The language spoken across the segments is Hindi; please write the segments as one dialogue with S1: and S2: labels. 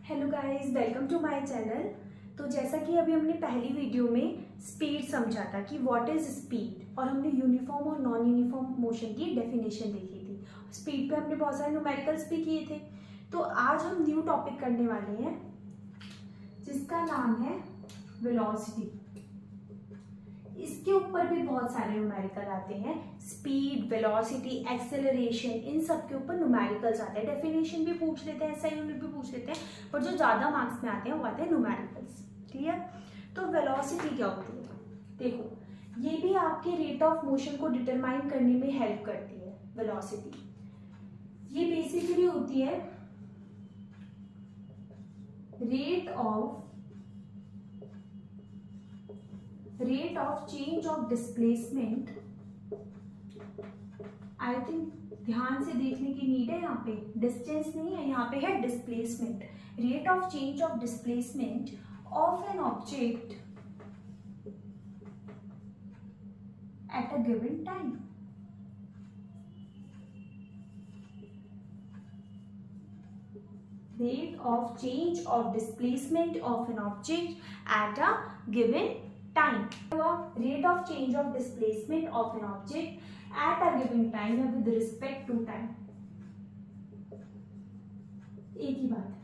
S1: Hello guys, welcome to my channel. तो जैसा कि अभी हमने पहली वीडियो में स्पीड समझा था कि व्हाट इज स्पीड, और हमने यूनिफॉर्म और नॉन यूनिफॉर्म मोशन की डेफिनेशन देखी थी। स्पीड पे हमने बहुत सारे न्यूमेरिकल्स भी किए थे। तो आज हम न्यू टॉपिक करने वाले हैं जिसका नाम है वेलोसिटी। इसके ऊपर भी बहुत सारे न्यूमेरिकल आते हैं। स्पीड, वेलोसिटी, एक्सेलरेशन, इन सब के ऊपर न्यूमेरिकल्स आते हैं। डेफिनेशन भी पूछ लेते हैं, SI यूनिट भी पूछ लेते हैं, पर जो ज्यादा मार्क्स में आते हैं वो आते हैं न्यूमेरिकल्स। क्लियर? तो वेलोसिटी क्या होती है? देखो, ये भी आपके रेट ऑफ मोशन को डिटरमाइन करने में हेल्प करती है। वेलोसिटी ये बेसिकली होती है rate of change of displacement. I think ध्यान से देखने की नीड है, यहाँ पे डिस्टेंस नहीं है, यहाँ पे है displacement. Rate of change of displacement of an object at a given time. Rate of change of displacement of an object at a given time. Rate of change of displacement of an object at a given time with respect to time. एक ही बात है,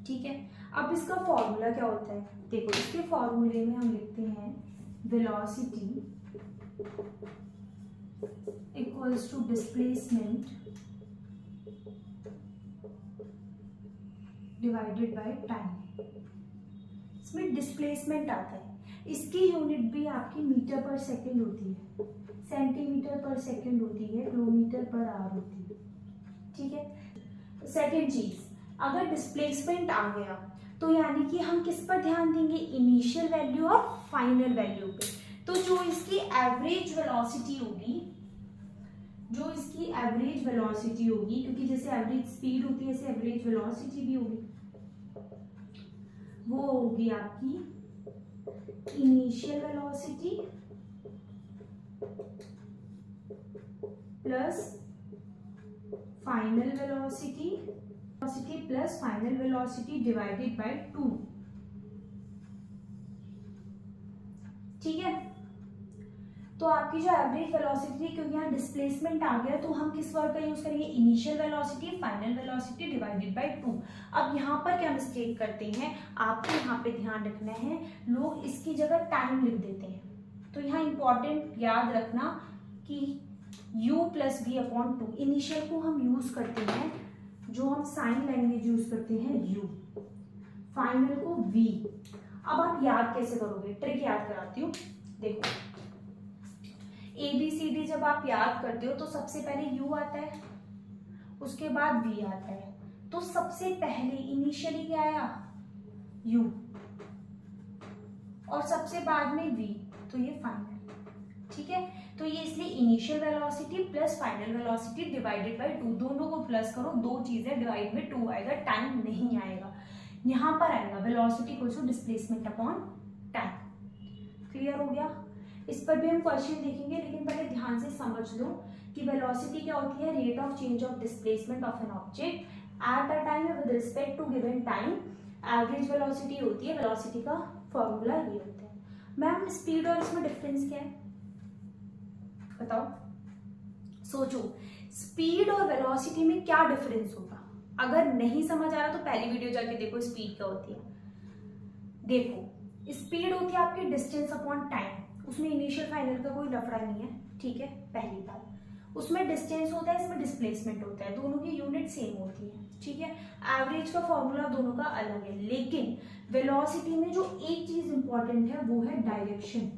S1: ठीक है। अब इसका फॉर्मूला क्या होता है? देखो, इसके फॉर्मूले में हम लिखते हैं velocity equals to displacement divided by time। इसमें डिस्प्लेसमेंट आता है, इसकी यूनिट भी आपकी मीटर पर सेकंड होती है, सेंटीमीटर पर सेकंड होती है, किलोमीटर पर आवर होती है, ठीक है। सेकंड चीज, अगर डिस्प्लेसमेंट आ गया तो यानी कि हम किस पर ध्यान देंगे? इनिशियल वैल्यू और फाइनल वैल्यू पे। तो जो इसकी एवरेज वेलोसिटी होगी, क्योंकि जैसे एवरेज स्पीड होती है ऐसे एवरेज वेलोसिटी भी होगी, वो होगी आपकी initial velocity plus final velocity plus final velocity divided by 2। ठीक है। तो आपकी जो एवरेज वेलोसिटी, क्योंकि यहाँ डिस्प्लेसमेंट आ गया तो हम किस वर्ड का यूज करेंगे? Initial velocity final velocity divided by 2। अब यहाँ पर क्या मिस्टेक करते हैं, आपको यहाँ पे ध्यान रखना है, लोग इसकी जगह टाइम लिख देते हैं। तो यहाँ इंपॉर्टेंट याद रखना कि u plus v upon 2। Initial को हम यूज करते हैं, जो हम साइन लैंग्वेज यूज करते हैं u, फाइनल को v। अब आप याद कैसे करोगे? ट्रिक याद कराती हूँ। देखो, ABCD जब आप याद करते हो तो सबसे पहले U आता है, उसके बाद V आता है। तो सबसे पहले इनिशियली क्या आया? U, और सबसे बाद में V, तो ये फाइनल। ठीक है। तो ये इसलिए initial velocity plus final velocity divided by 2, दोनों को प्लस करो, दो चीजें डिवाइड में 2 आएगा, टाइम नहीं आएगा। यहां पर आएगा velocity equals to displacement upon time. Clear हो गया? इस पर भी हम क्वेश्चन देखेंगे, लेकिन पहले ध्यान से समझ लो कि वेलोसिटी क्या होती है? Rate of change of displacement of an object at a time with respect to given time. Average velocity होती है, वेलोसिटी का फॉर्मूला ये होता है। मैम, स्पीड और इसमें डिफरेंस क्या है बताओ? सोचो, स्पीड और वेलोसिटी में क्या डिफरेंस होगा? अगर नहीं समझ आ रहा तो पहली वीडियो जाके देखो स्पीड क्या होती है। देखो, स्पीड होती है आपकी डिस्टेंस अपॉन टाइम, उसमें इनिशियल फाइनल का कोई लफड़ा नहीं है, ठीक है, पहली बात। उसमें डिस्टेंस होता है, इसमें डिस्प्लेसमेंट होता है, दोनों की यूनिट सेम होती है, ठीक है। एवरेज का फॉर्मूला दोनों का अलग है, लेकिन वेलोसिटी में जो एक चीज इंपॉर्टेंट है वो है डायरेक्शन।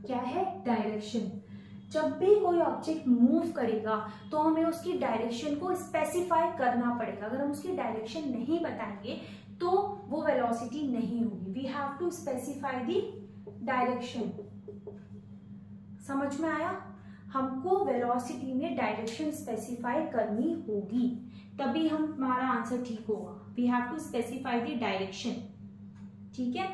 S1: क्या है? डायरेक्शन। जब भी कोई ऑब्जेक्ट मूव करेगा तो हमें उसकी डायरेक्शन को स्पेसिफाई करना पड़ेगा। अगर हम उसकी डायरेक्शन नहीं बताएंगे तो वो वेलोसिटी नहीं होगी। We have to specify the direction. समझ में आया? हमको वेलोसिटी में डायरेक्शन स्पेसिफाई करनी होगी, तभी हमारा आंसर ठीक होगा। We have to specify the direction. ठीक है।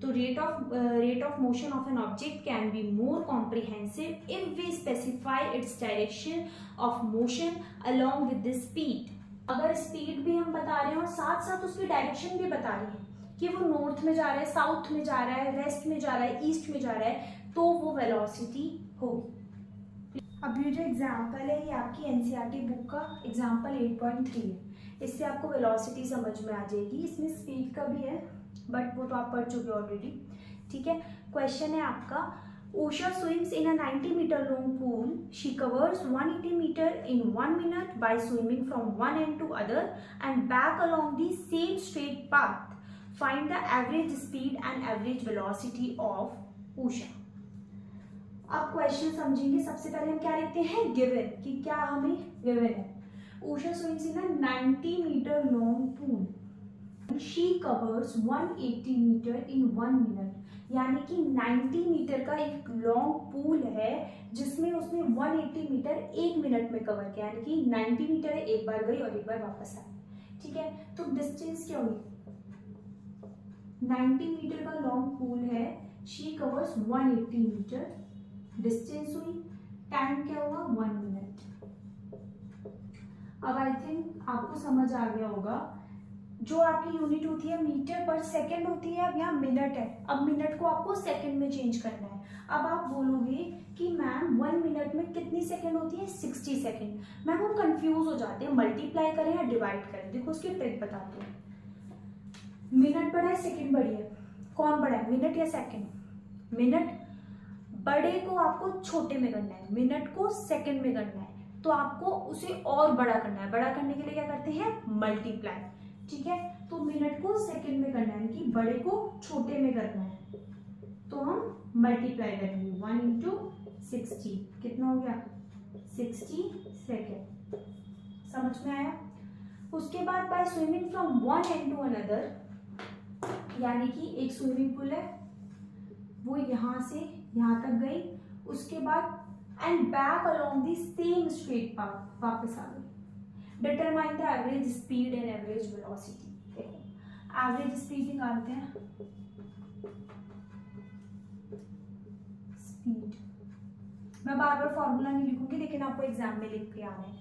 S1: तो rate of motion of an object can be more comprehensive if we specify its direction of motion along with the speed. अगर स्पीड भी हम बता रहे हैं और साथ साथ उसकी डायरेक्शन भी बता रहे हैं कि वो नॉर्थ में जा रहा है, साउथ में जा रहा है, वेस्ट में जा रहा है, ईस्ट में जा रहा है, तो वो वेलोसिटी होगी। अब ये जो एग्जाम्पल है ये आपकी एनसीईआरटी बुक का एग्जाम्पल 8.3 है, इससे आपको वेलोसिटी समझ में आ जाएगी। इसमें स्पीड का भी है बट वो तो आप पढ़ चुके ऑलरेडी, ठीक है। क्वेश्चन है आपका, Usha swims in a 90-meter long pool. She covers 180 meter in 1 minute by swimming from one end to other and back along the same straight path. Find the average speed and average velocity of Usha. अब क्वेश्चन समझेंगे। सबसे पहले हम क्या लिखते हैं, गिवन, कि क्या हमें गिवन है। Usha swims in a 90-meter long pool. She covers 180 meter in 1 minute. यानी कि 90 मीटर का एक लॉन्ग पूल है जिसमें उसने 180 मीटर 1 मिनट में कवर किया, यानी कि 90 मीटर है, एक बार गई और एक बार वापस आई, ठीक है। तो डिस्टेंस क्या हुई, 90 मीटर का लॉन्ग पूल है, शी कवर्स 180 मीटर, डिस्टेंस हुई, टाइम क्या हुआ 1 मिनट। अब आई थिंक आपको समझ आ गया होगा, जो आपकी यूनिट होती है मीटर पर सेकंड होती है, अब यहाँ मिनट है, अब मिनट को आपको सेकंड में चेंज करना है। अब आप बोलोगे कि मैम 1 मिनट में कितनी सेकंड होती है, 60 सेकंड। मैम हम कंफ्यूज हो जाते हैं, मल्टीप्लाई करें या डिवाइड करें। देखो उसकी ट्रिक बताते हैं, मिनट बड़ा है सेकंड बड़ी है, कौन बड़ा है, मिनट या सेकंड? मिनट। बड़े को आपको छोटे में करना है, मिनट को सेकंड में करना है, तो आपको उसे और बड़ा करना है। बड़ा करने के लिए क्या करते हैं, मल्टीप्लाई, ठीक है। तो मिनट को सेकंड में करना है कि बड़े को छोटे में करना है, तो हम मल्टीप्लाई करेंगे 1 इंटू 60, कितना हो गया 60 सेकेंड। समझ में आया। उसके बाद by swimming from one end to another, यानी कि एक स्विमिंग पूल है, वो यहां से यहां तक गई, उसके बाद and back along the same straight path वापस आ गई। Determine the average speed and average velocity. देखो एवरेज स्पीड निकालते हैं, स्पीड मैं बार बार फॉर्मूला नहीं लिखूंगी, लेकिन आपको एग्जाम में लिख के आना है।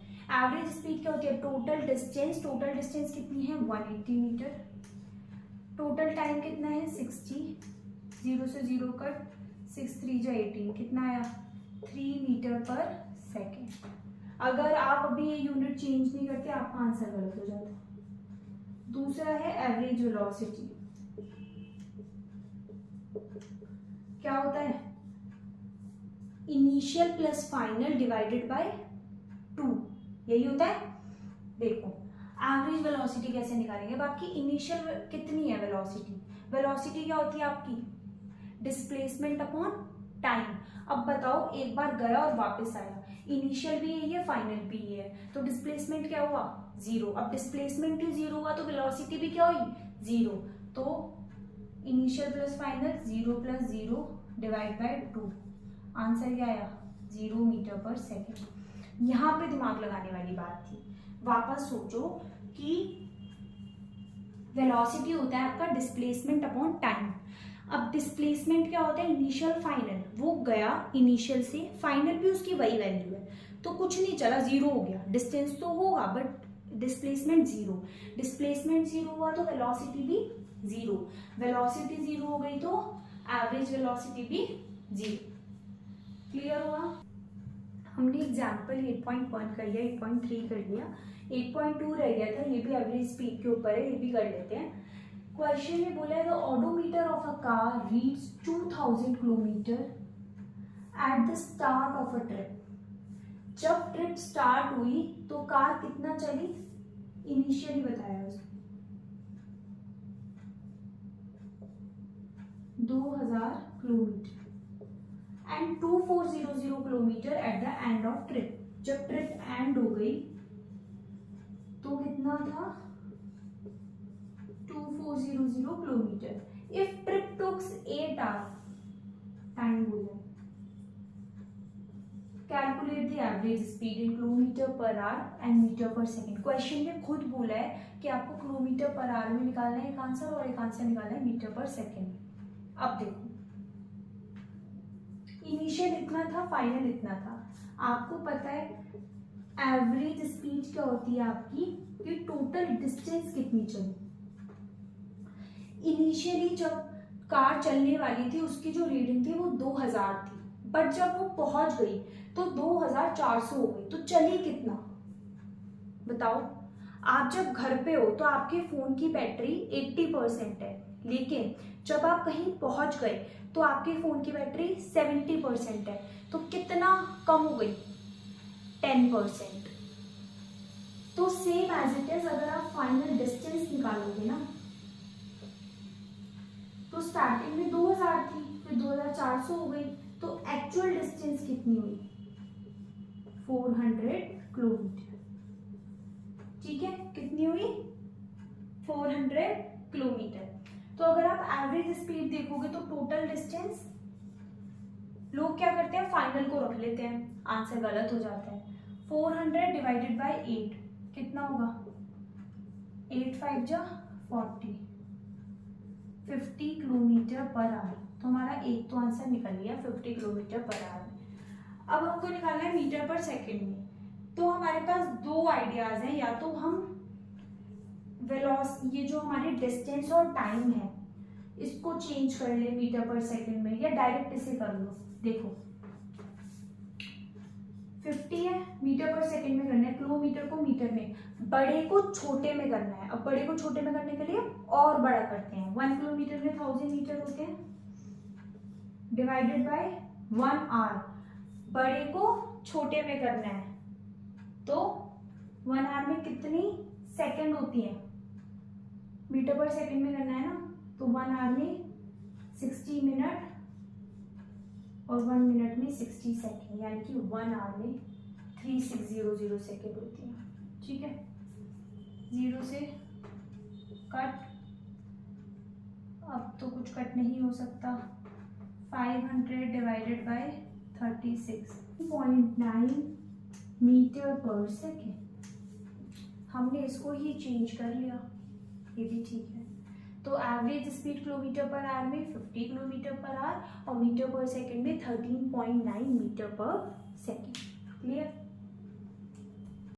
S1: एवरेज स्पीड क्या होती है, टोटल डिस्टेंस, टोटल डिस्टेंस कितनी है 180 मीटर, टोटल टाइम कितना है 60, 0 से 0 कट, 6 3 जा 18, कितना आया 3 मीटर पर सेकेंड। अगर आप अभी ये यूनिट चेंज नहीं करते आपका आंसर गलत हो जाता। दूसरा है एवरेज वेलोसिटी, क्या होता है initial plus final divided by 2, यही होता है। देखो एवरेज वेलोसिटी कैसे निकालेंगे, अब आपकी इनिशियल कितनी है वेलोसिटी, वेलोसिटी क्या होती है आपकी डिस्प्लेसमेंट अपॉन टाइम। अब बताओ एक बार गया और वापस आया, इनिशियल भी यही है फाइनल भी यही है, तो डिस्प्लेसमेंट क्या हुआ 0। अब डिस्प्लेसमेंट ही 0 हुआ तो वेलोसिटी भी क्या हुई 0। तो initial plus final 0 plus 0 divide by 2, answer क्या आया 0 मीटर पर सेकेंड। यहाँ पे दिमाग लगाने वाली बात थी। वापस सोचो कि वेलोसिटी होता है आपका डिस्प्लेसमेंट अपॉन टाइम। अब डिस्प्लेसमेंट क्या होता है इनिशियल फाइनल, वो गया इनिशियल से, फाइनल भी उसकी वही वैल्यू है, तो कुछ नहीं चला 0 हो गया, डिस्टेंस तो होगा बट डिस्प्लेसमेंट 0। डिस्प्लेसमेंट 0 हुआ तो वेलोसिटी भी 0, वेलोसिटी 0 हो गई तो एवरेज वेलोसिटी भी 0। क्लियर हुआ। हमने एग्जाम्पल 8.1 कर लिया, 8.3 कर लिया, 8.2 रह गया था, ये भी एवरेज स्पीड के ऊपर है, ये भी कर लेते हैं। क्वेश्चन में बोला है the odometer of a car reads 2000 kilometre at the start of a trip. जब ट्रिप स्टार्ट हुई तो कार कितना चली, इनिशियली बताया उसने 2000 kilometre and 2400 kilometre at the end of trip. जब ट्रिप एंड हो गई तो कितना था 2400 kilometre. If trip takes 8 hour, time बोला, calculate the average speed in kilometre per hour and metre per second. Question में खुद बोला है कि आपको किलोमीटर पर आवर में निकालना है एक आंसर और एक आंसर निकालना है मीटर पर सेकेंड। अब देखो, इनिशियल इतना था, फाइनल इतना था। आपको पता है एवरेज स्पीड क्या होती है आपकी, कि टोटल डिस्टेंस कितनी चली। इनिशियली जब कार चलने वाली थी उसकी जो रीडिंग थी वो 2000 थी, बट जब वो पहुंच गई तो 2400 हो गई। तो चली कितना बताओ। आप जब घर पे हो तो आपके फोन की बैटरी 80% है, लेकिन जब आप कहीं पहुंच गए तो आपके फोन की बैटरी 70% है। तो कितना कम हो गई, 10%। तो सेम एज इट इज अगर आप फाइनल डिस्टेंस निकालोगे ना, तो स्टार्टिंग में 2000 थी, फिर 2400 हो गई, तो एक्चुअल डिस्टेंस कितनी हुई, 400 किलोमीटर। ठीक है, कितनी हुई, 400 किलोमीटर। तो अगर आप एवरेज स्पीड देखोगे तो टोटल डिस्टेंस, लोग क्या करते हैं फाइनल को रख लेते हैं, आंसर गलत हो जाता है। 400 डिवाइडेड बाय 8 कितना होगा, 8 5 जा 40, 50 किलोमीटर पर आवर। तो हमारा एक तो आंसर निकल गया 50 किलोमीटर पर आवर। अब हमको निकालना है मीटर पर सेकंड में। तो हमारे पास दो आइडियाज हैं, या तो हम ये जो हमारी डिस्टेंस और टाइम है इसको चेंज कर ले मीटर पर सेकंड में, या डायरेक्ट इसे कर लो। देखो 50 है, मीटर पर सेकंड में करना है, किलोमीटर को मीटर में, बड़े को छोटे में करना है। अब बड़े को छोटे में करने के लिए और बड़ा करते हैं, 1 किलोमीटर में 1000 मीटर होते हैं, डिवाइडेड बाय 1 आवर। बड़े को छोटे में करना है तो 1 आवर में कितनी सेकंड होती है, मीटर पर सेकंड में करना है ना, तो 1 आवर में 60 मिनट और 1 मिनट में 60 सेकंड, यानी कि 1 आवर में 3600 सेकंड होती है। ठीक है, 0 से कट, अब तो कुछ कट नहीं हो सकता, 500 divided by 36.9 metre per second. हमने इसको ही चेंज कर लिया, ये भी ठीक है। तो average speed kilometre per our में 50 किलोमीटर पर आवर और मीटर पर सेकेंड में 13.9 मीटर पर सेकेंड। क्लियर।